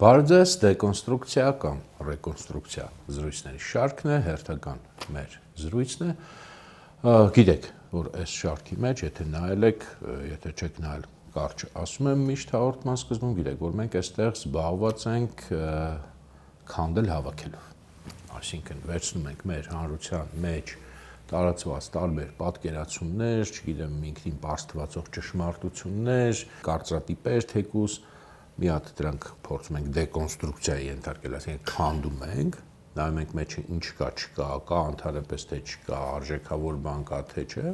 Բարձես դեկոնստրուկցիա կամ ռեկոնստրուկցիա զրույցների շարքն է, հերթական մեր զրույցն է։ Գիտեք, որ այս շարքի մեջ, եթե նայել եք, եթե չեք նայել, կարճ ասում եմ միշտ հաղորդման սկզբում, գիտեք, որ մենք այստեղ զբաղված ենք քանդել հավաքելով։ Այսինքն վերցնում ենք մեր հանրության մեջ տարածված տարբեր պատկերացումներ, չգիտեմ, ինքնին պարզտվածող ճշմարտություններ, կարծրատիպեր թեկուզ, մի հատ դրանք փորձում ենք դեկոնստրուկցիայի ենթարկել, այսինքն քանդում ենք, նայում ենք մեջը ինչ կա, չկա, կա ընդհանրապես թե չկա, արժեքավոր բան կա թե չէ։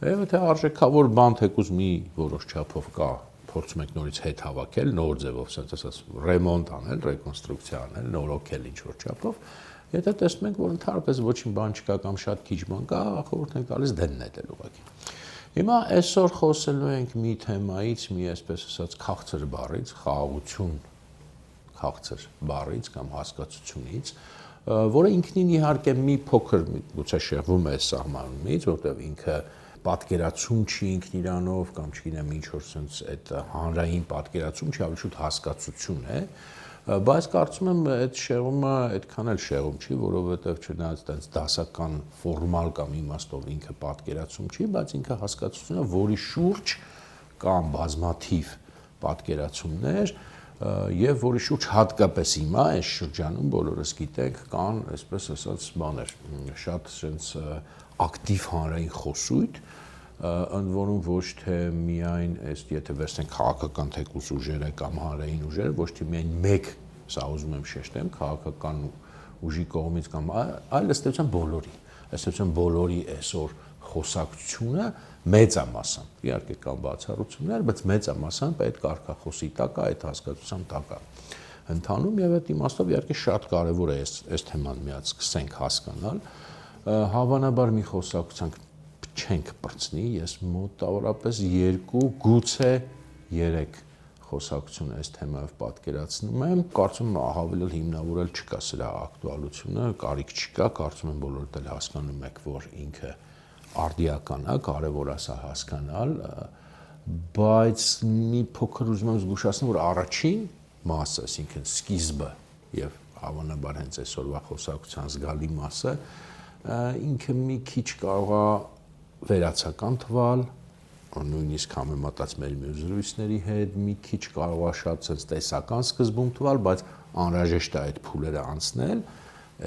Եվ եթե արժեքավոր բան թեկուզ մի որոշ չափով կա, փորձում ենք նորից հետ հավաքել, նոր ձևով, ասած ասած ռեմոնտ անել, ռեկոնստրուկցիա անել, նորոգել ինչ-որ չափով։ Եթե տեսնում ենք, որ ընդհանրապես ոչինչ բան չկա կամ շատ քիչ բան կա, խորհուրդ ենք տալիս դեն նետել ուղղակի։ Հիմա այսօր խոսելու ենք մի թեմայից, մի այսպես ասած քաղցր բառից, խաղաղություն քաղցր բառից կամ հասկացությունից, որը ինքնին իհարկե մի փոքր գուցե շեղվում է սահմանումից, որտեղ ինքը պատկերացում չի ինքն իրանով կամ չգիտեմ ինչ որ sense այդ հանրային պատկերացում չի, ավելի շուտ հասկացություն է, բայց կարծում եմ այդ շեղումը այդքան էլ շեղում չի, որովհետև չնայած այդպես դասական ֆորմալ կամ իմաստով ինքը պատկերացում չի, բայց ինքը հասկացություն է, որի շուրջ կան բազմաթիվ պատկերացումներ եւ որի շուրջ հատկապես հիմա այս շրջանում բոլորս գիտենք կան, այսպես ասած, բաներ, շատ sense ակտիվ հանրային խոսույթ, ընդ որում ոչ թե միայն այս եթե վերցնենք քաղաքական թեկուզ ուժերը կամ հանրային ուժերը, ոչ թե միայն մեկ, սա ուզում եմ շեշտեմ, քաղաքական ուժի կողմից կամ այլ ըստ բոլորի այսօր խոսակցությունը մեծամասամբ, իհարկե կան բացառություններ, բայց մեծամասամբ այդ կարգախոսի տակ է, այդ հասկացության տակ է ընթանում եւ այդ իմաստով իհարկե շատ կարեւոր է այս թեման միած սկսենք հասկանալ, հավանաբար մի խոսակցության չենք պրծնի, ես մոտավորապես 2, գուցե 3 խոսակցություն այս թեմայով պատկերացնում եմ, կարծում եմ ավելի հիմնավորել չկա սրա ակտուալությունը, կարիք չկա, կարծում եմ բոլորդ էլ հասկանում եք, որ ինքը արդիական է, կարևոր է սա հասկանալ, բայց մի փոքր ուզում եմ զգուշացնել, որ առաջին մասը, այսինքն սկիզբը եւ հավանաբար հենց այսօրվա խոսակցության զգալի մասը, ինքը մի քիչ կարող է վերացական թվալ, նույնիսկ համեմատած մեր մյուս զրույցների հետ, մի քիչ կարող է շատ տեսական սկզբում թվալ, բայց անհրաժեշտ է այդ փուլերը անցնել,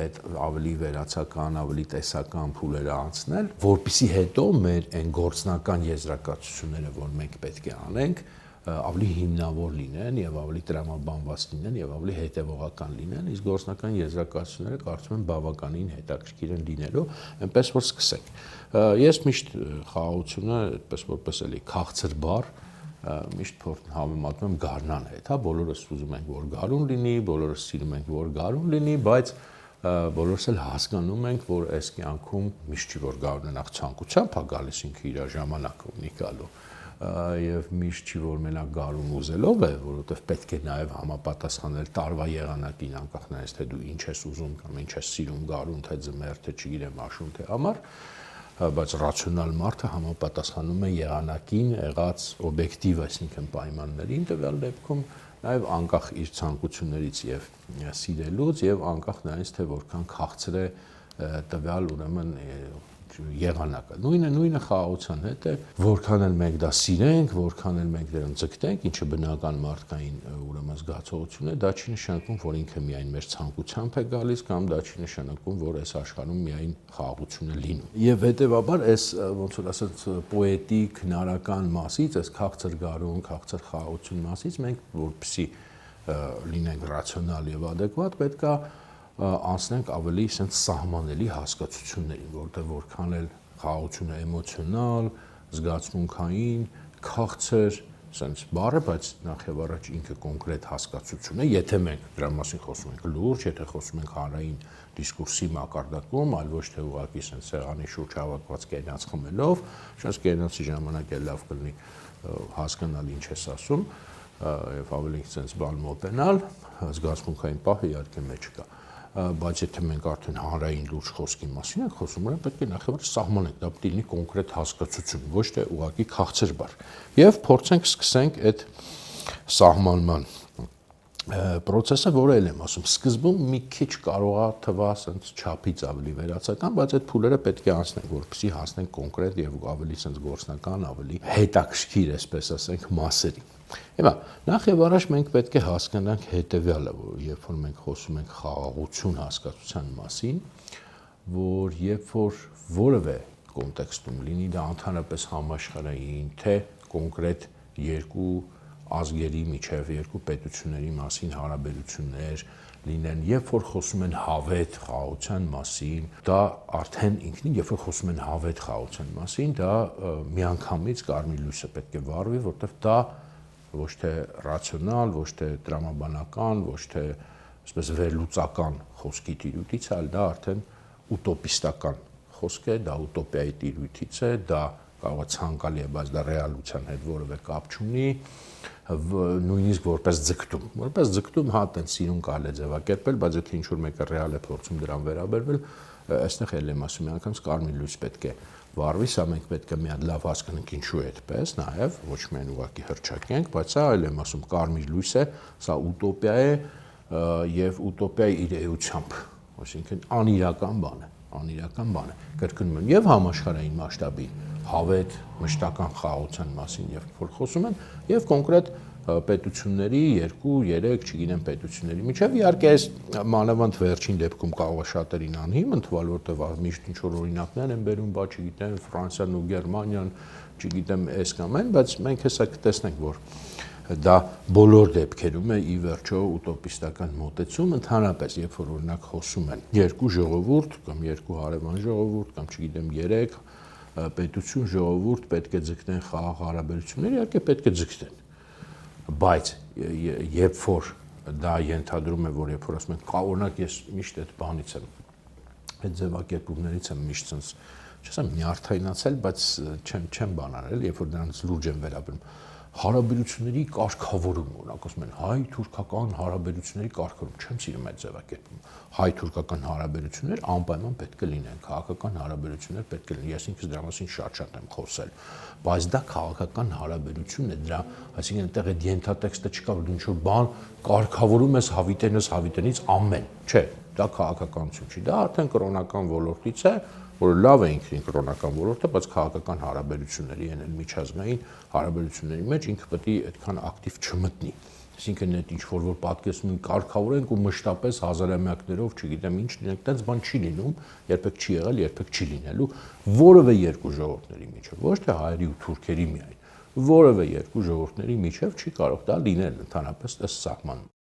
այդ ավելի վերացական, ավելի տեսական փուլերը անցնել, որպեսզի հետո մեր այն գործնական եզրակացությունները, որ մենք պետք է անենք, ավելի հիմնավոր լինեն եւ ավելի տրամաբանված լինեն եւ ավելի հետեւողական լինեն, իսկ գործնական եզրակացությունները կարծում եմ բավականին հետաքրքիր են լինելու, այնպես որ սկսենք։ Ես միշտ խաղաղությունը այդպես որպես էլի քաղցր բառ միշտ համեմատում եմ գարնան հետ, հա, բոլորս ուզում ենք որ գարուն լինի, բոլորս սիրում ենք որ գարուն լինի, բայց բոլորս էլ հասկանում ենք, որ այս կյանքում միշտ չի որ գարունը նախ ցանկությամբ է գալիս, ինքը իր ժամանակը ունի գալու եւ միշտ չի որ մենակ գարուն ուզելով է, որովհետեւ պետք է նաեւ համապատասխանել տարվա եղանակին, անկախ նայած թե դու ինչ ես ուզում կամ ինչ ես սիրում գարուն, թե ձմեռ, թե չգիտեմ աշուն, թե ամառ, բայց ռացիոնալ մարդը համապատասխանում է եղանակին եղած օբյեկտիվ, այսինքն պայմաններին, տվյալ դեպքում նաեւ անկախ իր ցանկություններից եւ սիրելուց եւ անկախ նայած թե որքան քաղցր է տվյալ ուրեմն եղանակը։ Նույնը խաղաղության հետ է, որքան էլ մենք դա սիրենք, որքան էլ մենք դրան ձգտենք, ինչը բնական մարդկային ուրեմն զգացողություն է, դա չի նշանակում, որ ինքը միայն մեր ցանկությամբ է գալիս կամ դա չի նշանակում, որ այս աշխարհում միայն խաղաղություն է լինում։ Եվ հետեւաբար այս ոնց որ ասած պոետիկ, հնարական մասից, այս քաղցր գարուն, քաղցր խաղաղություն մասից մենք որպեսզի լինենք ռացիոնալ եւ ադեկվատ, պետք է անցնենք ավելի sense սահմանելի հասկացություններին, որտեղ որքան էլ խաղաղությունը էմոցիոնալ, զգացմունքային, քաղցր, sense բառը, բայց նախ եւ առաջ ինքը կոնկրետ հասկացություն է, եթե մենք դրա մասին խոսում ենք լուրջ, եթե խոսում ենք հանրային դիսկուրսի մակարդակում, այլ ոչ թե ուղղակի sense սեղանի շուրջ հավաքված կենաց խմելով, շանս կենացի ժամանակ էլ լավ կլինի հասկանալ ինչ ես ասում եւ ավելի sense բան մոտենալ, զգացմունքային պահը իհարկե մեջ կա։ Բայց եթե մենք արդեն հանրային լուրջ խոսքի մասին ենք խոսում, ուրեմն պետք է նախ եւ առաջ սահմանենք, դա պետք է լինի կոնկրետ հասկացություն, ոչ թե ուղղակի քաղցր բառ։ Եվ փորձենք սկսենք այդ սահմանման Պրոցեսը, որը էլ եմ ասում, սկզբում մի քիչ կարող է թվա ասենց չափից ավելի վերացական, բայց այդ փուլերը պետք է անցնենք, որպեսզի հասնենք կոնկրետ եւ ավելի ասենց գործնական, ավելի հետաքրքիր, այսպես ասենք, մասերի։ Հիմա նախ եւ առաջ մենք պետք է հասկանանք հետեւյալը, որ երբ որ մենք խոսում ենք խաղաղություն հասկացության մասին, որ երբ որ որևէ կոնտեքստում լինի դա ընդհանրապես համաշխարհային, թե կոնկրետ երկու ազգերի միջև երկու պետությունների մասին հարաբերություններ լինեն, երբ որ խոսում են հավետ խաղաղության մասին, դա արդեն ինքնին, երբ որ խոսում են հավետ խաղաղության մասին, դա միանգամից կարմիր լույսը պետք է վառվի, որովհետև դա ոչ թե ռացիոնալ, ոչ թե տրամաբանական, ոչ թե այսպես վերլուծական խոսքի տիրույթից, այլ դա արդեն ուտոպիստական խոսք է, դա ուտոպիայի տիրույթից է, դա կարող է ցանկալի է, բայց դա ռեալության հետ որևէ կապ չունի, նույնիսկ որպես ձգտում, հա, տենց սիրուն կարելի է ձևակերպել, բայց եթե ինչ-որ մեկը ռեալ է փորձում դրան վերաբերվել, այստեղ էլ եմ ասում, միանգամից կարմիր լույս պետք է վառվի, սա մենք պետք է մի հատ լավ հասկանանք ինչու է այդպես, նաև ոչ միայն ուղղակի հռչակենք, բայց սա էլ եմ ասում կարմիր լույս է, սա ուտոպիա է եւ ուտոպիայի իր էությամբ, այսինքն անիրական բան է, կրկնում եմ, եւ համաշխարհային մասշտաբի հավետ մշտական խաղաղության մասին երբ որ խոսում են եւ կոնկրետ պետությունների 2-3, չգիտեմ, պետությունների միջև իհարկե այս մանավանդ վերջին դեպքում կարող է շատերին անհիմ ընթվել, որտեղ միշտ ինչ-որ օրինակներ են բերում, բա չգիտեմ, Ֆրանսիան ու Գերմանիան, չգիտեմ, այս կամ այն, բայց մենք հեսա կտեսնենք, որ դա բոլոր դեպքերում է ի վերջո ուտոպիստական մոտեցում, ընդհանրապես, երբ որ օրինակ խոսում են երկու ժողովուրդ կամ երկու հարևան ժողովուրդ կամ չգիտեմ 3 պետություն ժողովուրդ պետք է ձգտեն խաղաղ հարաբերություններ, իհարկե պետք է ձգտեն, բայց երբ որ դա ենթադրում է, որ երբ որ ասում են, օրինակ ես միշտ այդ բանից եմ, այդ ձևակերպումներից եմ միշտ sense, չասեմ նյարդայնացել, բայց չեմ բանարել, երբ որ դրանից լուրջ եմ վերաբերում, հարաբերությունների կարգավորում, օրինակ ասում են հայ-թուրքական հարաբերությունների կարգավորում, չեմ սիրում այդ ձևակերպումը, հայ-թուրքական հարաբերություններ անպայման պետք է լինեն, քաղաքական հարաբերություններ պետք է լինեն, ես ինքս դրա մասին շատ եմ խոսել, բայց դա քաղաքական հարաբերություն է, դրա, այսինքն այնտեղ այդ ենթատեքստը չկա, որ ինչ-որ բան կարգավորում ես հավիտենից ամեն, չէ, դա քաղաքականություն չի, դա արդեն կրոնական ոլորտից է, որ լավ է ինքնին կրոնական ոլորտը, բայց քաղաքական հարաբերությունների են միջազգային հարաբերությունների մեջ ինքը պետք է այդքան ակտիվ չմտնի։ Այսինքն այդ ինչ-որ պատկերացնում են կարգավորենք ու մշտապես հազարամյակներով, չգիտեմ ինչ լինենք, այդպես բան չի լինում, երբեք չի եղել, երբեք չի լինելու որևէ երկու ժողովուրդների միջև, ոչ թե հայերի ու թուրքերի միայն, որևէ երկու ժողովուրդների միջև չի կարող դա լինել ընդհանրապես ըստ սահմանում։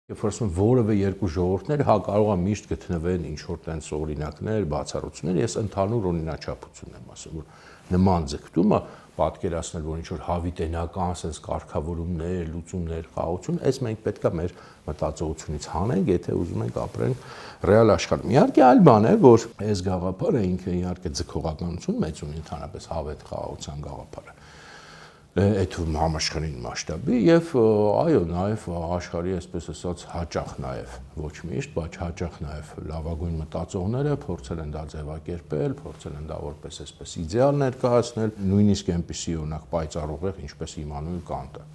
Երբ որ ասում որևէ երկու ժողովուրդներ, հա կարող է միշտ գտնվեն ինչ-որ տենց օրինակներ, բացառություններ, ես ընդհանուր օրինաչափություն եմ ասում, որ նման ձգտումը պատկերացնել, որ ինչ-որ հավիտենական, sense կարգավորումներ, լուծումներ, խաղաղություն, այս մենք պետք է մեր մտածողությունից հանենք, եթե ուզում ենք ապրենք ռեալ աշխարհում։ Իհարկե այլ բան է, որ այս գաղափարը ինքը իհարկե ձգողականություն մեծ ունի, ընդհանրապես հավետ խաղաղության գաղափարը։ Այդ համաշխարհային մասշտաբի եւ այո, նաեւ աշխարհի այսպես ասած հաճախ նաեւ ոչ միշտ, բայց հաճախ նաեւ լավագույն մտածողները փորձել են դա ձևակերպել, փորձել են դա որպես այսպես իդեալ ներկայացնել, նույնիսկ այնպիսի օրինակ պայծառ ուղեղ, ինչպես Իմմանուել Կանտը,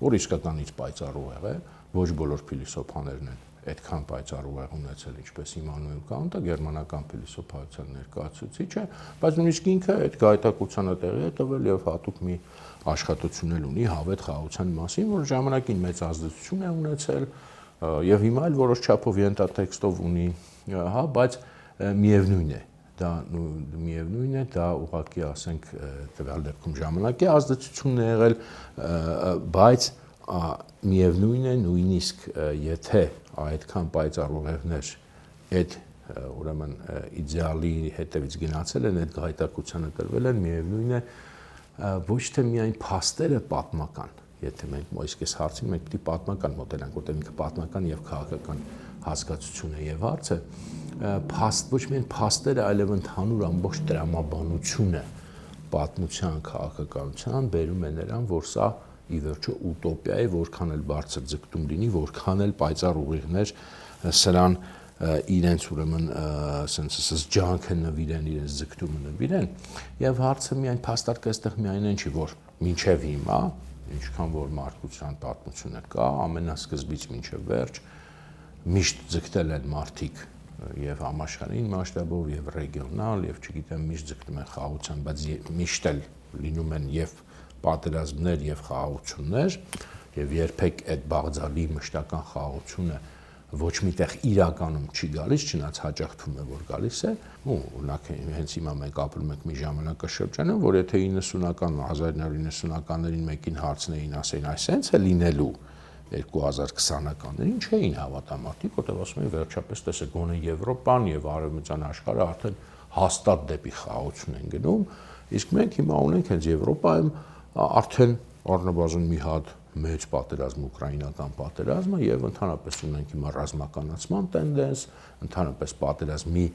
որ իսկականից պայծառ ուղեղ է, ոչ բոլոր փիլիսոփաներն են այդքան պայծառ ուղեղ ունեցել, ինչպես Իմմանուել Կանտը, գերմանական փիլիսոփայության ներկայացուցիչը, բայց նույնիսկ ինքը այդ գայթակղությանը տեղի է տվել եւ հատուկ մի աշխատություն ունի հավետ խաղաղության մասին, որ ժամանակին մեծ ազդեցություն է ունեցել եւ հիմա էլ որոշ չափով ենթատեքստով ունի, հա, բայց միևնույն է, դա ուղղակի ասենք տվյալ դեպքում ժամանակի ազդեցությունն է եղել, բայց միևնույն է նույնիսկ եթե այդքան պայծառ ուղեղներ այդ ուրեմն իդեալի հետևից գնացել են, այդ գայթակղությանը տրվել են, միևնույն է ոչ թե միայն փաստերը պատմական, եթե մենք իսկ այս հարցին մենք պիտի պատմական մոտենանք, որտեղ ինքը պատմական եւ քաղաքական հասկացություն է եւ հարցը, ոչ միայն փաստերը, այլև ընդհանուր ամբողջ տրամաբանությունը պատմության, քաղաքականության բերում է նրան, որ սա ի վերջո ուտոպիա է, որքան էլ բարձր ձգտում լինի, որքան էլ պայծառ ուղիղներ սրան իրենց ուրեմն sense ասած ջանքը նվիրեն, իրենց ձգտումը նվիրեն եւ հարցը միայն փաստարկը այստեղ միայն այն չի, որ մինչեւ հիմա ինչքան որ մարդկության պատմությունը կա, ամենասկզբից մինչև վերջ միշտ ձգտել են մարդիկ եւ համաշխարհային մասշտաբով եւ ռեգիոնալ եւ չգիտեմ միշտ ձգտում են խաղաղության, բայց միշտ էլ լինում են եւ պատերազմներ եւ խաղաղություններ եւ երբեք այդ բաղձալի մշտական խաղաղությունը ոչ միտեղ իրականում չի գալիս, չնայած հաճախ թվում է որ գալիս է, ու օրինակ հենց հիմա մենք ապրում ենք մի ժամանակաշրջանում, որ եթե 90-ական 1990-ականներին մեկին հարցնեին, ասեին, այսենց է լինելու 2020-ականներին չէին հավատա մարդիկ, որտեղ ասում էին վերջապես տեսեք գոնե Եվրոպան եւ Արևմտյան աշխարհը արդեն հաստատ դեպի խաղաղություն են գնում, իսկ մենք հիմա ունենք հենց Եվրոպայում արդեն առնվազն մի հատ մեծ պատերազմ ուկրաինական պատերազմը եւ ընդհանրապես ունենք հիմա ռազմականացման տենդենս, ընդհանրապես պատերազմի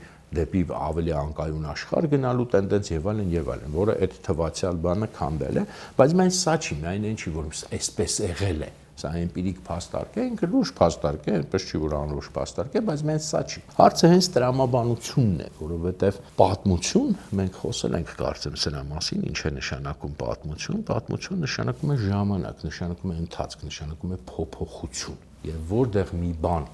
դեպի ավելի անկայուն աշխարհ գնալու տենդենս եւ այլն, որը այդ թվացial բանը քանդել է, բայց մենք սա չի, այն ինչի որ այսպես եղել է, սա էմպիրիկ փաստարկ է, ինքը լուրջ փաստարկ է, այնպես չի որ անլուրջ փաստարկ է, բայց մենք սա չի։ Հարցը հենց տրամաբանությունն է, որովհետեւ պատմություն, մենք խոսել ենք կարծեմ սրա մասին, ինչ է նշանակում պատմություն, պատմություն նշանակում է ժամանակ, նշանակում է ընթացք, նշանակում է փոփոխություն, եւ որտեղ մի բան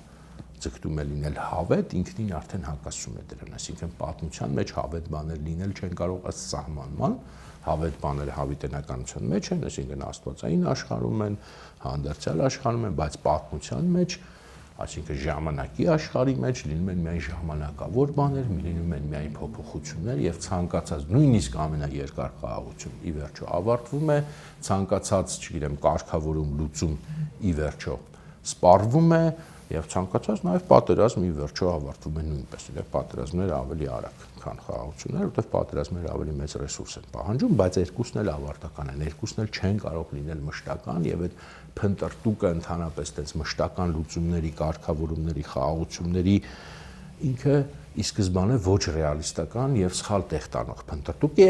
ձգտում է լինել հավետ, ինքնին արդեն հակասում է դրան, այսինքն պատմության մեջ հավետ բաներ լինել չեն կարող ըստ սահմանման, հավետ բաները հավիտենականության մեջ են, այսինքն աստվածային աշխարհում են, հանդերձյալ աշխարհում են, բայց պատմության մեջ, այսինքն ժամանակի աշխարհի մեջ լինում են միայն ժամանակավոր բաներ, լինում են միայն փոփոխություններ եւ ցանկացած նույնիսկ ամենաերկար խաղաղություն ի վերջո ավարտվում է, ցանկացած, չգիտեմ, կարգավորում լուծում ի վերջո սպառվում է եւ ցանկացած նաեւ պատերազմ ի վերջո ավարտվում է նույնպես, եւ պատերազմները ավելի արագ քան խաղաղությունները, որտեղ պատերազմները ավելի մեծ ռեսուրս են պահանջում, բայց երկուսն էլ ավարտական են, երկուսն էլ չեն կարող լինել մշտական եւ այդ փնտրտուկը ընդհանրապես այդպես մշտական լուծումների, կարգավորումների, խաղաղությունների ինքը ի սկզբանե ոչ ռեալիստական եւ սխալ տեղ տանող փնտրտուկ է,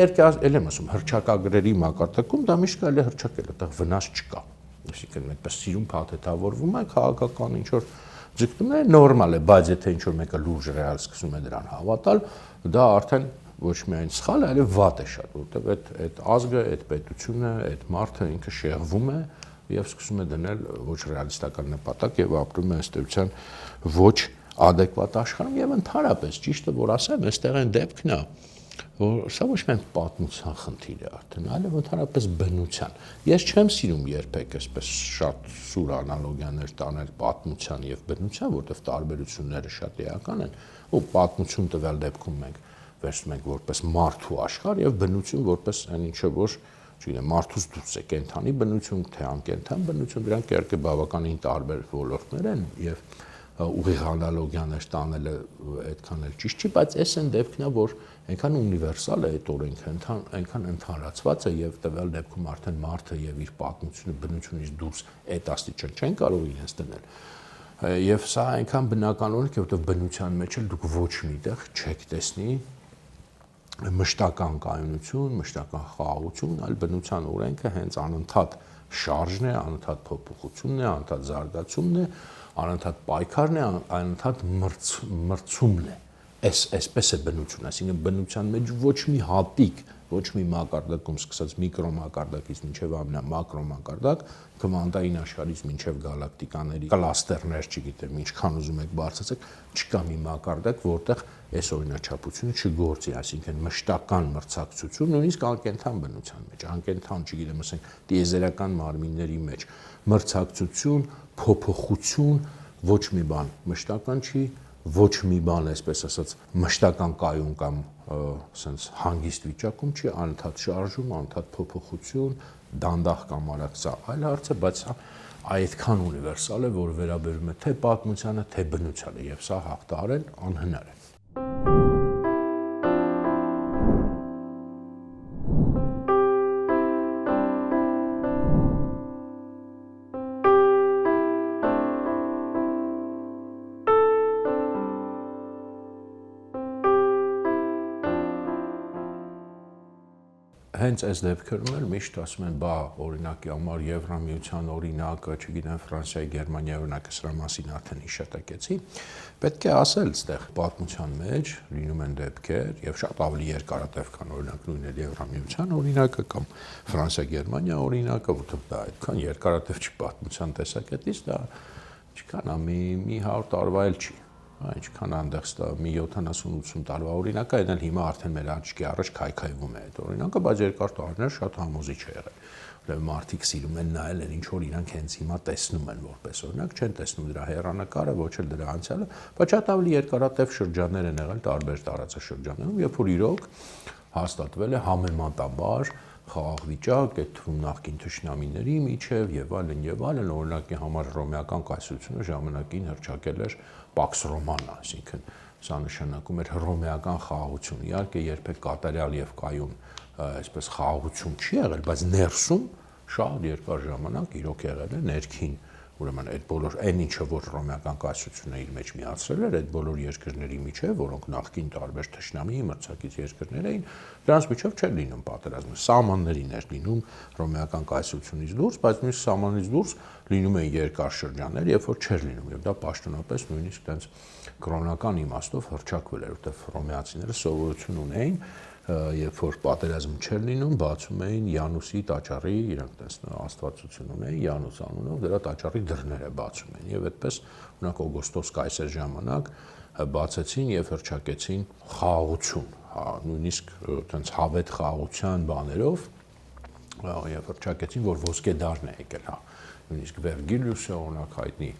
ել եմ ասում, հռչակագրերի մակարդակում դա միշտ կարելի է հռչակել, այդտեղ վնաս չկա։ Այսինքն այդպես սիրուն փաթեթավորվում է քաղաքական ինչ որ ձգտումները նորմալ է, բայց եթե ինչ որ մեկը լուրջ ռեալ սկսում է դրան հավատալ, դա արդեն ոչ միայն սխալ է, այլև վատ է շատ, որովհետև այդ ազգը, այդ պետությունը, այդ մարդը ինքը շեղվում է եւ սկսում է դնել ոչ ռեալիստական նպատակ եւ ապրում է ըստ էության ոչ adekvat աշխարհում եւ ընդհանրապես ճիշտը որ ասեմ, այստեղ այն դեպքն է, որ սա ոչ միայն պատմության խնդիր է արդեն, այլև ընդհանրապես բնության։ Ես չեմ սիրում երբեք այսպես շատ սուր անալոգիաներ տանել պատմության եւ բնության, որտեղ տարբերությունները շատ էական են, ու պատմություն տվյալ դեպքում մենք վերցնում ենք որպես մարդու աշխարհ եւ բնություն որպես այն ինչը որ չգիտեմ մարդուց դուրս է կենթանի բնություն, թե անկենթան բնություն, դրանք իհարկե բավականին տարբեր ոլորտներ են եւ ուղիղ անալոգիաներ տանելը այդքան էլ ճիշտ չի, բայց այս այն դեպքն է, որ այնքան ունիվերսալ է այդ օրենքը, այնքան ընդհանրացված է եւ տվյալ դեպքում արդեն մարդը եւ իր պատմությունը բնությունից դուրս այդ աստիճան չեն կարող իրենց դնել։ Եվ սա այնքան բնական օրենք է, որովհետեւ բնության մեջ էլ դուք ոչ միտեղ չեք տեսնի մշտական կայունություն, մշտական խաղաղություն, այլ բնության օրենքը հենց անընդհատ շարժն է, անընդհատ փոփոխությունն է, անընդհատ զարգացումն է, անընդհատ պայքարն է, անընդհատ մրցումն է։ Այսպես է բնությունը, այսինքն բնության մեջ ոչ մի հատիկ, ոչ մի մակարդակում սկսած միկրո մակարդակից մինչև մակրո մակարդակ, քվանտային աշխարհից մինչև գալակտիկաների կլաստերներ, չգիտեմ, ինչքան ուզում եք բարձրացեք, չկա մի մակարդակ, որտեղ այս օրինաչափությունը չգործի, այսինքն մշտական մրցակցություն, նույնիսկ անկենթան բնության մեջ, անկենթան, չգիտեմ, ասենք, տիեզերական մարմինների մեջ, մրցակցություն, փոփոխություն, ոչ մի բան մշտական չի, ոչ մի բան, այսպես ասած, մշտական կայուն կամ ասենց հանգիստ վիճակում չի, անընդհատ շարժում, անընդհատ փոփոխություն, դանդաղ կամ արագ, սա այլ հարց է, բայց այդքան ունիվերսալ է, որ վերաբերում է թե պատմությանը, թե բնությանը, եւ սա հաղթահարել անհնար է։ հենց այս դեպքերում էլ միշտ ասում են, բա օրինակի համար Եվրամիության օրինակը, չգիտեմ, Ֆրանսիայի, Գերմանիայի օրինակը սրա մասին արդեն հիշատակեցի, պետք է ասել, այստեղ պատմության մեջ լինում են դեպքեր եւ շատ ավելի երկարատև կան, օրինակ նույն էլ Եվրամիության օրինակը կամ Ֆրանսիա-Գերմանիա օրինակը, որտեղ դա այդքան երկարատև չի պատմության տեսակետից, դա չքան մի 100 տարվա էլ չի։ Ինչքան այնտեղս մի 70-80 տարվա օրինակը, այն էլ հիմա արդեն մեր աչքի առաջ քայքայվում է այդ օրինակը, բայց երկար տարիներ շատ համոզիչ է եղել։ Ուրեմն մարդիկ սիրում են նայել այն ինչ որ իրանք հենց հիմա տեսնում են որպես օրինակ, չեն տեսնում դրա հեռանկարը, ոչ էլ դրա անցյալը, բայց շատ ավելի երկարատև շրջաններ են եղել տարբեր տարածաշրջաններում, երբ որ իրոք հաստատվել է համեմատաբար խաղաղ վիճակ, այդ թվում նախկին թշնամիների միջև եւ այլն, օրինակի համար ռոմեական կայսրությունը ժամանակին հռչակել էր Pax Romana, այսինքն սա նշանակում էր հռոմեական խաղաղություն։ Իհարկե երբեք կատարյալ եւ կայուն այսպես խաղաղություն չի եղել, բայց ներսում շատ երկար ժամանակ իրոք եղել է ներքին, ուրեմն այդ բոլոր այն ինչը որ ռոմեական կայսրությունը իր մեջ միացրել էր, այդ բոլոր երկրների միջև, որոնք նախկին տարբեր թշնամի մրցակից երկրներ էին, դրանց միջև չէր լինում պատերազմը, սահմաններին էր լինում ռոմեական կայսրությունից դուրս, բայց նույնիսկ սահմանից դուրս լինում էին երկար շրջաններ, երբ որ չէր լինում, եւ դա պաշտոնապես նույնիսկ տենց կրոնական իմաստով հռչակվել էր, որտեղ ռոմեացիները սովորություն ունեին, երբ որ պատերազմ չէր լինում, բացում էին Յանուսի տաճարի, իրանք տես աստվածություն ունեին, Յանուս անունով, դրա տաճարի դռները բացում էին, եւ այդպես օրինակ Օգոստոս կայսեր ժամանակ բացեցին եւ հռչակեցին խաղաղություն, նույնիսկ տենց հավետ խաղաղության բաներով եւ հռչակեցին, որ ոսկե դարն է եկել, նույնիսկ Վերգիլիուսը օրինակ հայտնի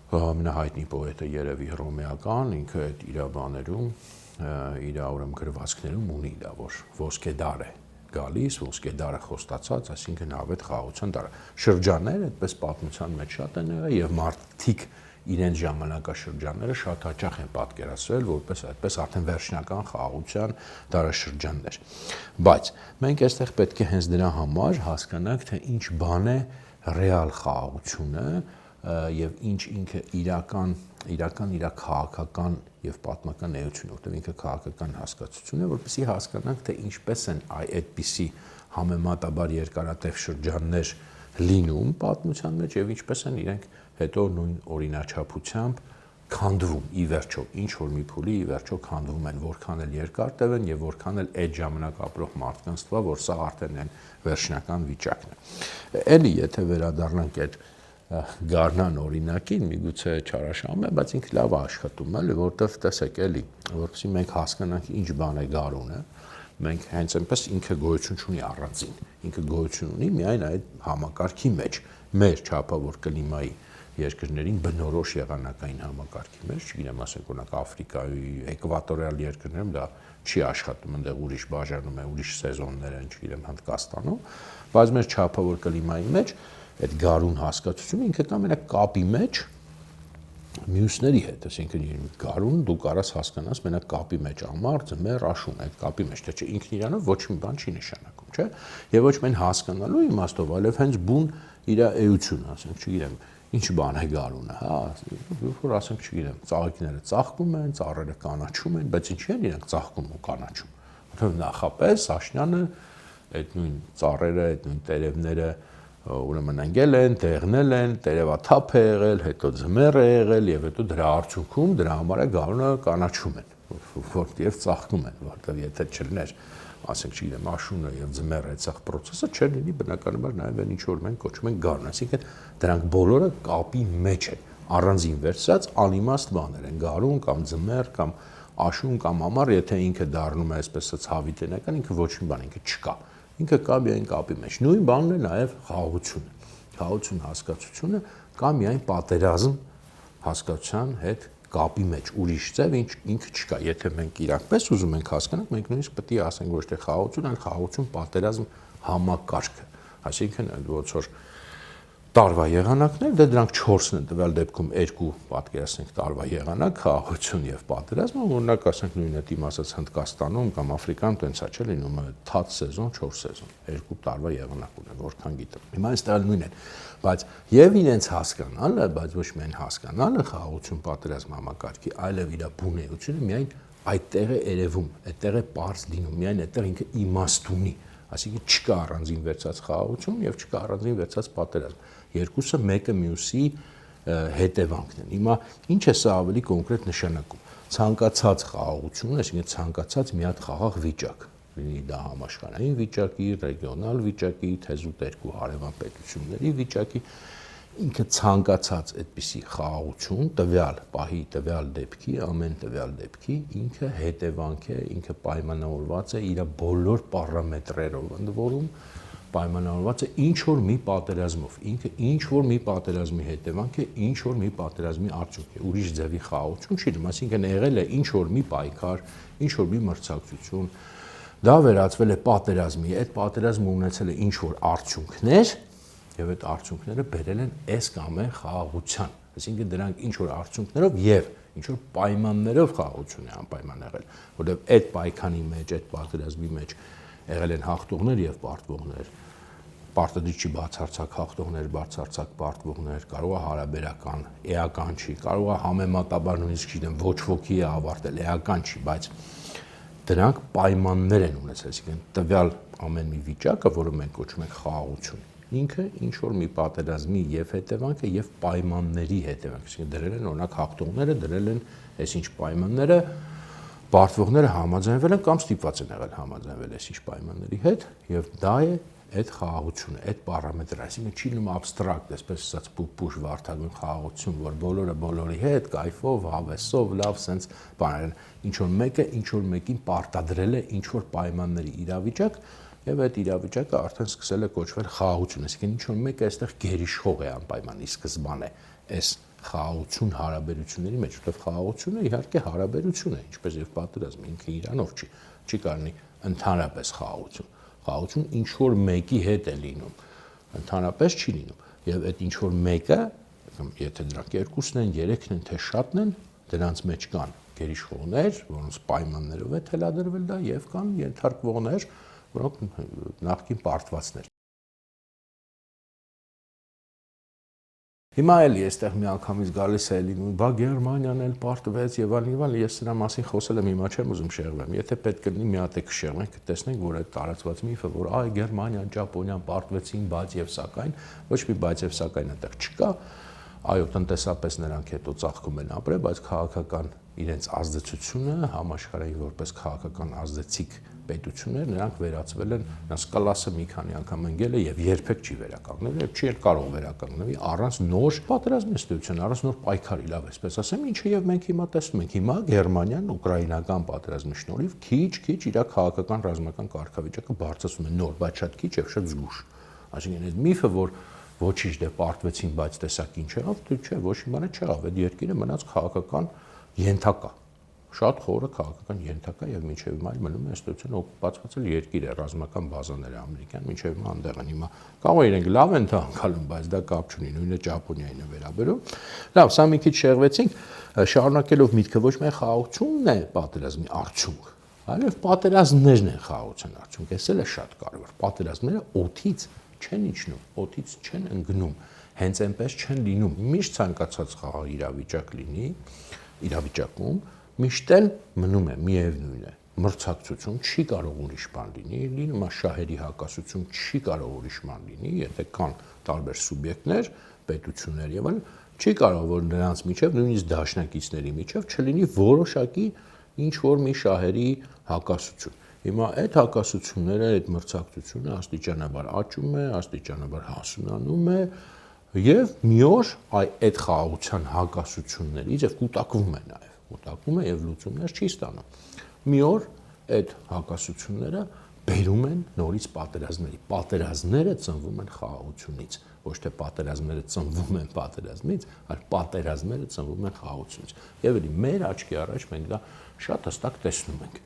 ամենահայտնի պոետը երևի հռոմեական, ինքը այդ իր բաներում իր ուրեմն գրվածքներում ունի դա, որ ոսկե դար է գալիս, ոսկե դարը խոստացած, այսինքն հավետ խաղաղության դարը։ Շրջաններ այդպես պատմության մեջ շատ են եղել եւ մարդիկ իրենց ժամանակաշրջանները շատ հաճախ են պատկերացրել որպես այդպես արդեն վերջնական խաղաղության դարաշրջաններ։ Բայց մենք այստեղ պետք է հենց դրա համար հասկանանք, թե ինչ բան է ռեալ խաղաղությունը եւ ինչ ինքը իրական իր քաղաքական եւ պատմական էությունը, որտեղ ինքը քաղաքական հասկացություն է, որպեսզի հասկանանք, թե ինչպես են այդպիսի համեմատաբար երկարատև շրջաններ լինում պատմության մեջ եւ ինչպես են իրենք հետո նույն օրինաչափությամբ քանդվում ի վերջո, ինչ որ մի փուլի ի վերջո քանդվում են, որքան էլ երկար տև են եւ որքան էլ այդ ժամանակ ապրող մարդկանց թվա, որ սա արդեն են վերջնական վիճակն է։ Էլի եթե վերադառնանք այդ Գառնան օրինակին, միգուցե չարաշահում է, բայց ինքը լավ է աշխատում, էլի, որտեվ տեսեք, էլի, որովհետեւ մենք հասկանանք ինչ բան է գարունը, մենք հենց այնպես ինքը գոյություն ունի առանձին, ինքը գոյություն ունի միայն այդ համակարգի մեջ, մեր չափավոր կլիմայի երկրներին բնորոշ եղանակային համակարգի մեջ, չգիտեմ, ասենք օրինակ Աֆրիկայի էկվատորիալ երկրներում դա չի աշխատում, այնտեղ ուրիշ բաժանում է, ուրիշ սեզոններ են, չգիտեմ, Հնդկաստանում, բայց մեր չափավոր կլիմայի մեջ այդ գարուն հասկացությունը ինքը կա մենակ կապի մեջ մյուսների հետ, այսինքն գարուն դու կարաս հասկանաս մենակ կապի մեջ ամառ, ձմեռ, աշուն, այդ կապի մեջ, թե չէ ինքն իրանով ոչ մի բան չի նշանակում, չէ՞։ Եվ ոչ միայն հասկանալու իմաստով, այլև հենց բուն իր էությունը, ասենք, չգիտեմ, ինչ բան է գարունը, որ ասենք, չգիտեմ, ծաղիկները ծաղկում են, ծառերը կանաչում են, բայց ինչի են իրենք ծաղկում ու կանաչում։ Որովհետև նախապես աշնանը այդ նույն ծառերը, այդ նույն տերևները ուրեմն ընկել են, դեղնել են, տերևաթափ է եղել, հետո ձմեռ է եղել եւ հետո դրա արդյունքում դրա համար է գարունը կանաչում են, որտեղ ծաղկում են, որտեղ եթե չլներ, ասենք չգիտեմ, աշունը եւ ձմեռը այդ սաղ process-ը չէր լինի բնականաբար նաեւ այն ինչ որ մենք կոչում ենք գարուն, այսինքն դրանք բոլորը կապի մեջ են, առանձին վերցած անիմաստ բաներ են, գարուն կամ ձմեռ կամ աշուն կամ ամառ, եթե ինքը դառնում է այսպես ցավիտենական, ինքը ոչ մի բան ինքը չկա։ Ինքը կա միայն կապի մեջ։ Նույն բանն է նաև խաղաղությունը։ Խաղաղություն հասկացությունը կա միայն պատերազմ հասկացության հետ կապի մեջ։ Ուրիշ ձև ինքը չկա։ Եթե մենք իրակպես ուզում ենք հասկանանք, մենք նույնիսկ պետք է ասենք ոչ թե խաղաղություն, այլ խաղաղություն պատերազմ համակարգը։ Այսինքն ոնց որ տարվա եղանակներ, դե դրանք 4-ն են տվյալ դեպքում 2 պատկերացնենք տարվա եղանակ, խաղաղություն եւ պատերազմ, օրինակ ասենք նույնը դիմ ասած Հնդկաստանում կամ Աֆրիկայում տենց է չէ լինում թաց սեզոն, 4 սեզոն, 2 տարվա եղանակ ունեն, որքան գիտեմ։ Հիմա այստեղ նույնն է, բայց եւ իրենց հասկանալը, բայց ոչ միայն հասկանալը խաղաղություն պատերազմ համակարգի, այլև իր բունեությունը միայն այդտեղ է երևում, այդտեղ է պարզ լինում, միայն այդտեղ ինքը իմաստ ունի, Այսինքն չկա առանձին վերցած խաղաղություն եւ չկա առանձին վերցած պատերազմ։ Երկուսը մեկը մյուսի հետևանքն են։ Հիմա ինչ է սա ավելի կոնկրետ նշանակում։ Ցանկացած խաղաղություն, այսինքն ցանկացած մի հատ խաղաղ վիճակ, լինի դա համաշխարհային վիճակի, ռեգիոնալ վիճակի, թեզուտ երկու հարևան պետությունների վիճակի, ինքը ցանկացած այդպիսի խաղաղություն տվյալ պահի, տվյալ դեպքի, ամեն տվյալ դեպքի ինքը հետևանք է, ինքը պայմանավորված է իր բոլոր պարամետրերով, ընդ որում պայմանավորված է ինչ որ մի պատերազմով, ինքը ինչ որ մի պատերազմի հետևանք է, ինչ որ մի պատերազմի արդյունք է, ուրիշ ձևի խաղաղություն չի լինում, այսինքն եղել է ինչ որ մի պայքար, ինչ որ մի մրցակցություն, դա վերածվել է պատերազմի, այդ պատերազմը ունեցել է ինչ որ արդյունքներ եւ այդ արդյունքները բերել են այս կամ այն խաղաղության, այսինքն դրանք ինչ որ արդյունքներով եւ ինչ որ պայմաններով խաղաղություն է անպայման եղել, որովհետեւ այդ պայքանի մեջ, այդ պատերազմի մեջ եղել են հաղթողներ եւ պարտվողներ, պարտադիր չի բացարձակ հաղթողներ, բացարձակ պարտվողներ, կարող է հարաբերական, էական չի, կարող է համեմատաբար նույնիսկ չգիտեմ ոչ ոքի է ավարտել, էական չի, բայց դրանք պայմաններ են ունեցել, այսինքն տվյալ ամեն մի վիճակը, որը մենք կոչում ենք խաղաղություն, ինքը ինչ որ մի պատերազմի եւ հետևանքը եւ պայմանների հետևանք, այսինքն դրել են օրինակ հաղթողները, դրել են այսինչ պայմանները, պարտվողները համաձայնվել են կամ ստիպված են եղել համաձայնվել այսինչ պայմանների հետ եւ դա է այդ խաղաղությունը, այդ պարամետրը, այսինքն չի լինում абստրակտ, այսպես ասած փուշ վարդագույն խաղաղություն, որ բոլորը բոլորի հետ, կայֆով, հավեսով, լավ, սենց բաներ, ինչ որ մեկը ինչ որ մեկին պարտադրել է ինչ որ պայմանների իրավիճակ եւ այդ իրավիճակը արդեն սկսել է կոչվել խաղաղություն, այսինքն ինչ որ մեկը այստեղ գերիշխող է անպայման ի սկզբանե այս խաղաղություն հարաբերությունների մեջ, որովհետեւ խաղաղությունը իհարկե հարաբերություն է, ինչպես եւ պատերազմը ինքը իրանով չի կարելի ընդհանրապես խաղաղություն խաղաղություն ինչ որ մեկի հետ է լինում, ընդհանրապես չի լինում եւ այդ ինչ որ մեկը, եթե դրանք երկուսն են, երեքն են, թե շատն են, դրանց մեջ կան գերիշխողներ, որոնց պայմաններով է թելադրվել դա եւ կան ենթարկվողներ, որոնք նախկին պարտվածներ։ Հիմա էլի այստեղ միանգամից գալիս է լինում, բա Գերմանիան էլ պարտվեց եւ այլն, ես սրա մասին խոսել եմ, հիմա չեմ ուզում շեղվեմ։ Եթե պետք է լինի մի հատ է կշեղվենք, կտեսնենք, որ այդ տարածված միֆը, որ այ Գերմանիան, Ճապոնիան պարտվեցին, բայց եւ սակայն, ոչ մի բայց եւ սակայն այդտեղ չկա։ Այո, տնտեսապես նրանք հետո ծաղկում են ապրել, բայց քաղաքական իրենց ազդեցությունը համաշխարհային որպես քաղաքական ազդեցիկ պետություններ նրանք վերածվել են, սկալասը մի քանի անգամ ընկել է եւ երբեք չի վերականգնվել եւ չի կարող վերականգնվի առանց նոր պատերազմի ստեղծության, առանց նոր պայքարի, լավ այսպես ասեմ, ինչը եւ մենք հիմա տեսնում ենք, հիմա Գերմանիան ուկրաինական պատերազմի շնորհիվ քիչ իր քաղաքական ռազմական կարգավիճակը բարձրացնում է նոր, բայց շատ քիչ եւ շատ զգուշ։ Այսինքն այդ միֆը, որ ոչինչ դե պարտվեցին, բայց տեսակ ինչ եղավ, դե չէ, ոչ մի բան չեղավ, այդ երկիրը մնաց քաղաքական ենթակա, շատ խորը քաղաքական ենթակա եւ մինչեւ հիմա մնում է ստությունն օկուպացված երկիր է, ռազմական բազաները ամերիկյան մինչեւ հիմա այնտեղ են, հիմա կարող է իրենք լավ են թանկալում, բայց դա կապ չունի, նույնը Ճապոնիային է վերաբերում։ Լավ, սա մի քիչ շեղվեցինք, շարունակելով միտքը ոչ միայն խաղաղությունն է պատերազմի արդյունք, այլև պատերազմներն են խաղաղության արդյունք, էս էլ է շատ կարևոր։ Պատերազմները օդից չեն իջնում, օդից չեն ընկնում, հենց այնպես չեն լինում։ Միշտ ցանկացած խաղաղ իրավիճակ լինի, իրավիճակում միշտ էլ մնում է միևնույն է։ Մրցակցություն չի կարող ուրիշ բան լինի, լինում է շահերի հակասություն չի կարող ուրիշ բան լինի, եթե կան տարբեր սուբյեկտներ, պետություններ եւ այլն, չի կարող որ նրանց միջև նույնիսկ դաշնակիցների միջև չլինի որոշակի ինչ որ մի շահերի հակասություն։ Հիմա այդ հակասությունները, այդ մրցակցությունը աստիճանաբար աճում է, աստիճանաբար հասունանում է եւ մի օր այդ խաղաղության հակասություններից եւ կուտակվում է նաեւ, կուտակվում է եւ լուծումներ չի ստանում։ Մի օր այդ հակասությունները բերում են նորից պատերազմների։ Պատերազմները ծնվում են խաղաղությունից, ոչ թե պատերազմները ծնվում են պատերազմից, այլ պատերազմները ծնվում են խաղաղությունից։ Եվ էլի մեր աչքի առաջ մենք դա շատ հստակ տեսնում ենք։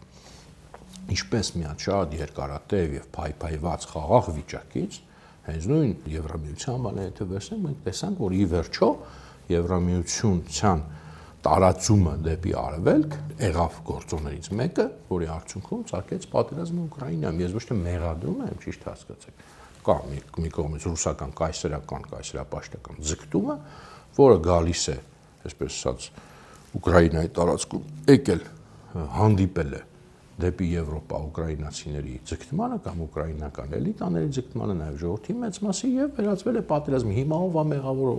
Ինչպես մի հատ շատ երկարատև եւ փայփայված խաղաղ վիճակից, հենց նույն Եվրամիության բանը եթե վերցնենք, մենք տեսանք, որ ի վերջո Եվրամիության տարածումը դեպի արևելք եղավ գործոններից մեկը, որի արդյունքում ցակեց պատերազմը Ուկրաինայում։ Ես ոչ թե մեղադրում եմ, ճիշտ հասկացեք։ Կա մի կողմից ռուսական կայսերապաշտական ձգտումը, որը գալիս է, այսպես ասած, Ուկրաինայի տարածքում եկել հանդիպել է դեպի Եվրոպա ուկրաինացիների ձգտմանը կամ ուկրաինական էլիտաների ձգտմանը, նաև ժողովրդի մեծ մասի եւ վերածվել է պատերազմի։ Հիմա ով է մեղավոր,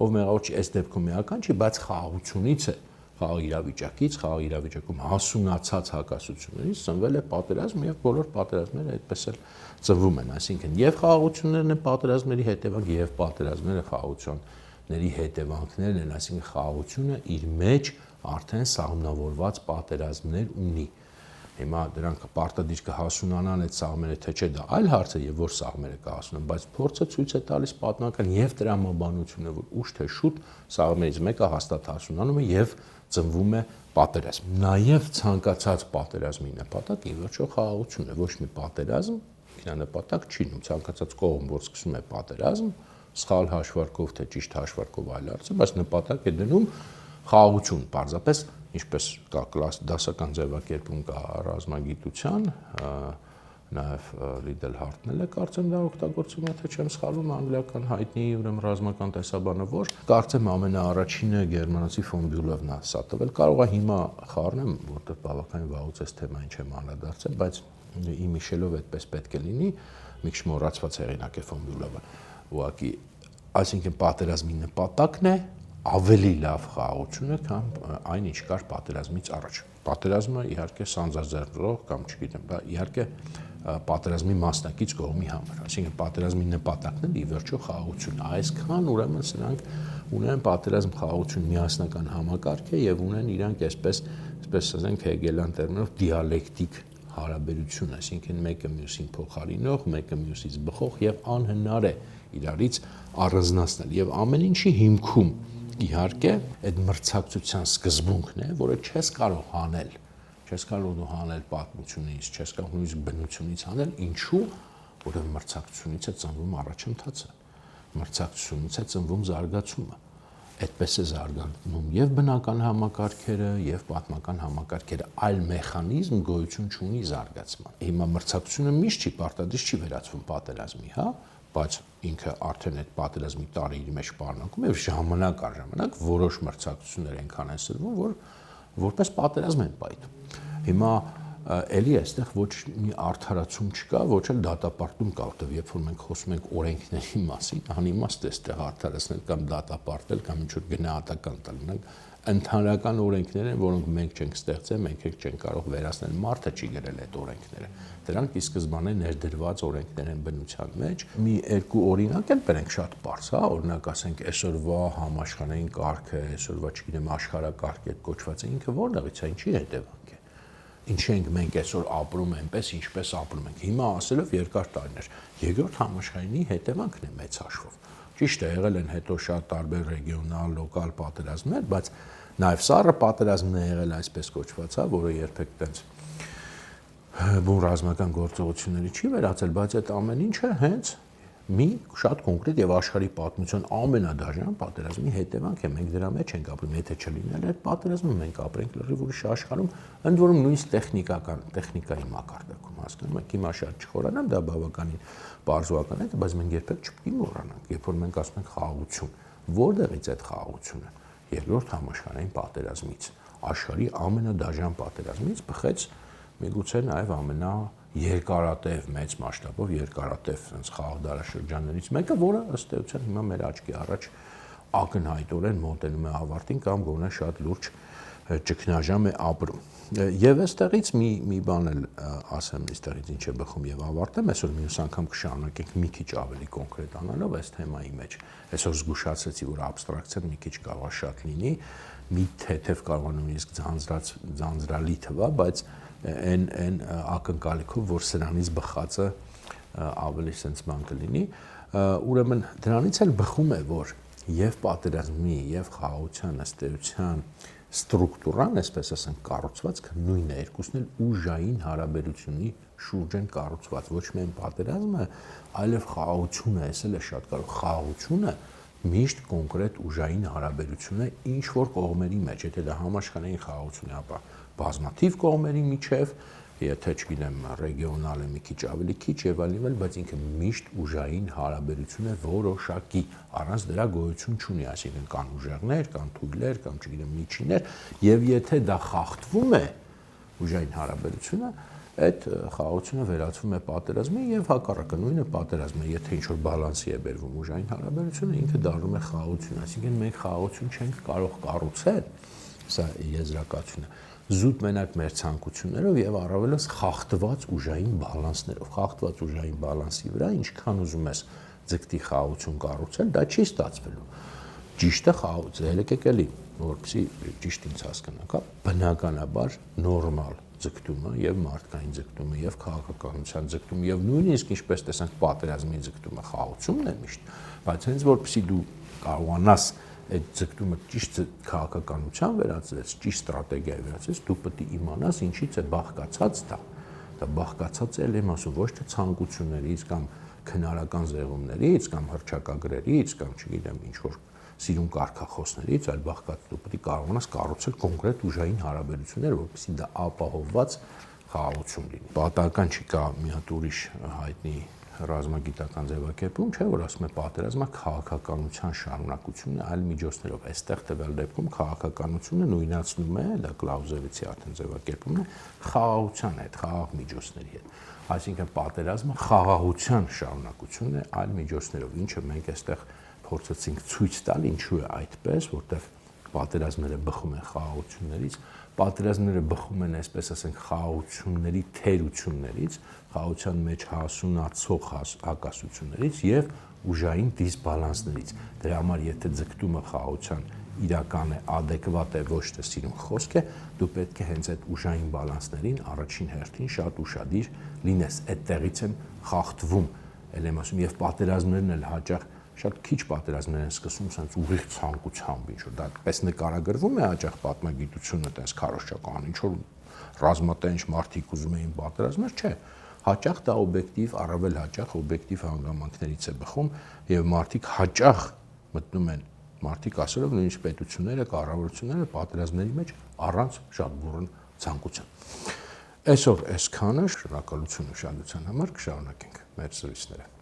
ով մեղավոր չի, այս դեպքում էական չի, բայց խաղաղությունից է, խաղաղ իրավիճակից, խաղաղ իրավիճակում հասունացած հակասություններից ծնվել է պատերազմ եւ բոլոր պատերազմները այդպես էլ ծնվում են, այսինքն եւ խաղաղություններն են պատերազմների հետևանք եւ պատերազմները խաղաղությունների հետևանքներն են, այսինքն խաղաղությունը իր մեջ արդեն սահմանավորված պատերազմներ ունի։ Հիմա դրանք պարտադիր կհասունանան այդ սաղմերը, թե չէ, դա այլ հարց է եւ որ սաղմերը կհասունան, բայց փորձը ցույց է տալիս պատմական եւ տրամաբանությունը, որ ուշ թե շուտ սաղմերից մեկը հաստատ հասունանում է եւ ծնվում է պատերազմ։ Նաեւ ցանկացած պատերազմի նպատակը ի վերջո խաղաղությունն է, ոչ մի պատերազմ ինքնանպատակ չի լինում, ցանկացած կողմ, որ սկսում է պատերազմ, սխալ հաշվարկով թե ճիշտ հաշվարկով այլ հարց է, բայց նպատակ է դնում խաղաղություն, պարզապես ինչպես կա դասական ձևակերպում կա ռազմագիտության, նաև Լիդել Հարթնել է կարծեմ դա օգտագործում, եթե չեմ սխալվում, անգլիական հայտնի ուրեմն ռազմական տեսաբանը, որ կարծեմ ամենաառաջինը գերմանացի ֆոն Բյուլևն է սա տվել, կարող է հիմա խառնեմ, որտեղ բավականին վաղուց այս թեմային չեմ անդրադարձել, բայց իմ հիշելով այդպես պետք է լինի, մի քիչ մոռացված հեղինակ է ֆոն Բյուլևը, ուղղակի, այսինքն պատերազմի նպատակն է ավելի լավ խաղաղությունը, քան այն ինչ կար պատերազմից առաջ։ Պատերազմը իհարկե սանձազերծող կամ չգիտեմ, դա իհարկե պատերազմի մասնակից կողմի համար, այսինքն պատերազմի նպատակն է ի վերջո խաղաղությունն է։ Այսքան ուրեմն սրանք ունեն պատերազմ խաղաղություն միասնական համակարգ է եւ ունեն իրանք այսպես ասենք հեգելյան տերմինով դիալեկտիկ հարաբերություն, այսինքն մեկը մյուսին փոխարինող, մեկը մյուսից բխող եւ անհնար է իրարից առանձնացնել եւ ամեն ինչի հիմքում իհարկե այդ մրցակցության սկզբունքն է, որը չես կարող հանել պատմությունից, չես կարող նույնիսկ բնությունից հանել, ինչու, որովհետև մրցակցությունից է ծնվում առաջընթացը, մրցակցությունից է ծնվում զարգացումը, այդպես է զարգանում եւ բնական համակարգերը եւ պատմական համակարգերը, այլ մեխանիզմ գոյություն չունի զարգացման։ Հիմա մրցակցությունը միշտ չի պարտադիր չի վերածվում պատերազմի, հա, բայց ինքը արդեն այդ պատերազմի տարի իր մեջ պարունակում է եւ ժամանակ առ ժամանակ որոշ մրցակցություններ այնքան են սրվում, որ որպես պատերազմ են պայթում։ Հիմա էլի այստեղ ոչ մի արդարացում չկա, ոչ էլ դատապարտում կա, որտեղ երբ որ մենք խոսում ենք օրենքների մասին, անիմաստ է այստեղ արդարացնել կամ դատապարտել կամ ինչ-որ գնահատական տալ։ Մենք ընդհանրական օրենքներ են, որոնք մենք չենք ստեղծել, մենք չենք կարող վերացնել, մարդը չի գրել այդ օրենքները։ Դրանք ի սկզբանե ներդրված օրենքներ են բնության մեջ։ Մի երկու օրինակ էլ բերենք շատ բարձ, հա, օրինակ ասենք այսօրվա համաշխարհային կարգը, այսօրվա չգիտեմ աշխարհակարգը այդ կոչվածը ինքը որտեղից է, ինչի հետևանք է։ Ինչի ենք մենք այսօր ապրում այնպես, ինչպես ապրում ենք։ Հիմա ասելով երկար տարիներ։ Երկրորդ համաշխարհայինի հետևանքն է մեծ հաշվով։ Ճիշտ է, եղել են հետո շատ տարբեր ռեգիոնալ, լոկալ պատերազմներ, բայց նաև սառը պատերազմն է եղել այսպես կոչված, հա, որը երբեք տենց բուն ռազմական գործողությունների չի վերածել, բայց այդ ամեն ինչը հենց մի շատ կոնկրետ եւ աշխարհի պատմության ամենադաժան պատերազմի հետևանք է։ Մենք դրա մեջ ենք ապրում, եթե չլիներ այդ պատերազմը, մենք ապրենք լրիվ ուրիշ աշխարհում, ընդ որում նույնիսկ տեխնիկայի մակարդակում, հասկանում եք, հիմա շատ չխորանամ, դա բավականին բարձրական է, բայց մենք երբեք չպետք է մոռանանք, երբ որ մենք ասում ենք խաղաղություն, որտեղից է այդ խաղաղությունը։ Երկրորդ համաշխարհային պատերազմից, աշխարհի ամենադաժան պատերազմից բխեց միգուցե նաև ամենաերկարատև մեծ մասշտաբով երկարատև խաղաղ դարաշրջաններից մեկը, որը ըստ էության հիմա մեր աչքի առաջ ակնհայտորեն մոտենում է ավարտին կամ գոնե շատ լուրջ ճգնաժամ է ապրում։ Եվ այստեղից մի բան էլ ասեմ, այստեղից ինչ է բխում եւ ավարտեմ, այսօր մյուս անգամ կշարունակենք մի քիչ ավելի կոնկրետանալով այս թեմայի մեջ։ Այսօր զգուշացրեցի, որ աբստրակցիան մի քիչ կարող է շատ լինի, մի թեթև կարող է նույնիսկ ձանձրալի թվա, բայց այն ակնկալիքով, որ սրանից բխածը ավելի sense բան կլինի, ուրեմն դրանից էլ բխում է, որ եւ պատերազմի եւ խաղաղության ըստ էության ստրուկտուրան, այսպես ասենք, կառուցվածքը նույնն է, երկուսն էլ ուժային հարաբերությունի շուրջ են կառուցված, ոչ միայն պատերազմը, այլև խաղաղությունը, այս էլ է շատ կարող, խաղաղությունը միշտ կոնկրետ ուժային հարաբերություն է ինչ որ կողմերի մեջ, եթե դա համաշխարհային խաղաղություն է, ապա բազմաթիվ կողմերի միջև, եթե չգիտեմ ռեգիոնալ է մի քիչ ավելի քիչ եւ այլն, բայց ինքը միշտ ուժային հարաբերություն է որոշակի, առանց դրա գոյություն չունի, այսինքն կան ուժեղներ, կան թույլեր, կամ չգիտեմ միջիններ, եւ եթե դա խախտվում է, ուժային հարաբերությունը, այդ խաղաղությունը վերածվում է պատերազմի եւ հակառակը նույնը պատերազմը, եթե ինչ որ բալանսի է բերվում ուժային հարաբերությունը, ինքը դառնում է խաղաղություն, այսինքն մենք խաղաղություն չենք կարող կառուցել, սա եզրակացությունը, զուտ մենակ մեր ցանկություններով եւ առավելս խախտված ուժային բալանսներով, խախտված ուժային բալանսի վրա ինչքան ուզում ես ձգտի խաղաղություն կառուցել, դա չի ստացվելու։ Ճիշտը խաղաղություն, ելեք էլի, որպեսզի ճիշտ ինձ հասկանաք, բնականաբար նորմալ ձգտումը եւ մարդկային ձգտումը եւ քաղաքականության ձգտումը եւ նույնիսկ ինչպես տեսանք պատերազմի ձգտումը խաղաղությունն է միշտ, բայց հենց որպեսզի դու կարողանաս այդ ձգտումը ճիշտ քաղաքականության վերածես, ճիշտ ստրատեգիայի վերածես, դու պետք է իմանաս ինչից է բաղկացած դա։ Դա բաղկացած է, եմ ասում, ոչ թե ցանկություններից կամ քնարական զեղումներից կամ հռչակագրերից կամ չգիտեմ ինչ որ սիրուն կարգախոսներից, այլ բաղկացած դու պետք է կարողանաս կառուցել կոնկրետ ուժային հարաբերություններ, որպեսզի դա ապահովված խաղաղություն լինի։ Պատահական չի կա մի հատ ուրիշ հայտնի ռազմագիտական ձևակերպում, չէ՞ որ ասում է պատերազմը քաղաքականության շարունակությունն է այլ միջոցներով։ Այստեղ տվյալ դեպքում քաղաքականությունը նույնացնում է, դա Կլաուզևիցի արդեն ձևակերպումն է, խաղաղության հետ, խաղաղ միջոցների հետ։ Այսինքն պատերազմը խաղաղության շարունակությունն է այլ միջոցներով, ինչը մենք այստեղ փորձեցինք ցույց տալ, ինչու է այդպես, որտեղ պատերազմները բխում են խաղաղություններից, պատերազմները բխում են, այսպես ասենք, խաղաղությունների թերություններից, խաղաղության մեջ հասունացող հակասություններից եւ ուժային դիսբալանսներից։ Դրա համար եթե ձգտումը խաղաղության իրական է, adekvat է, ոչ թե սիրուն խոսք է, դու պետք է հենց այդ ուժային բալանսներին առաջին հերթին շատ ուշադիր լինես։ Այդտեղից են խախտվում, ել եմ ասում, եւ պատերազմներն էլ հաճախ շատ քիչ պատերազմներ են սկսում sense ուղիղ ցանկությամբ, ինչ որ դա պես նկարագրվում է հաճախ պատմագիտությունը, տես քարոշչական, ինչ որ ռազմատենչ մարդիկ ուզում էին պատերազմներ, չէ, հաճախ դա օբյեկտիվ, առավել հաճախ օբյեկտիվ հանգամանքներից է բխում եւ մարդիկ հաճախ մտնում են, մարդիկ ասելով նույնիսկ պետությունները, կառավարությունները պատերազմների մեջ առանց շատ բուրըն ցանկության։ Այսօր այսքանը, շնորհակալություն ուշադրության համար, կշարունակենք մեր զրույցները։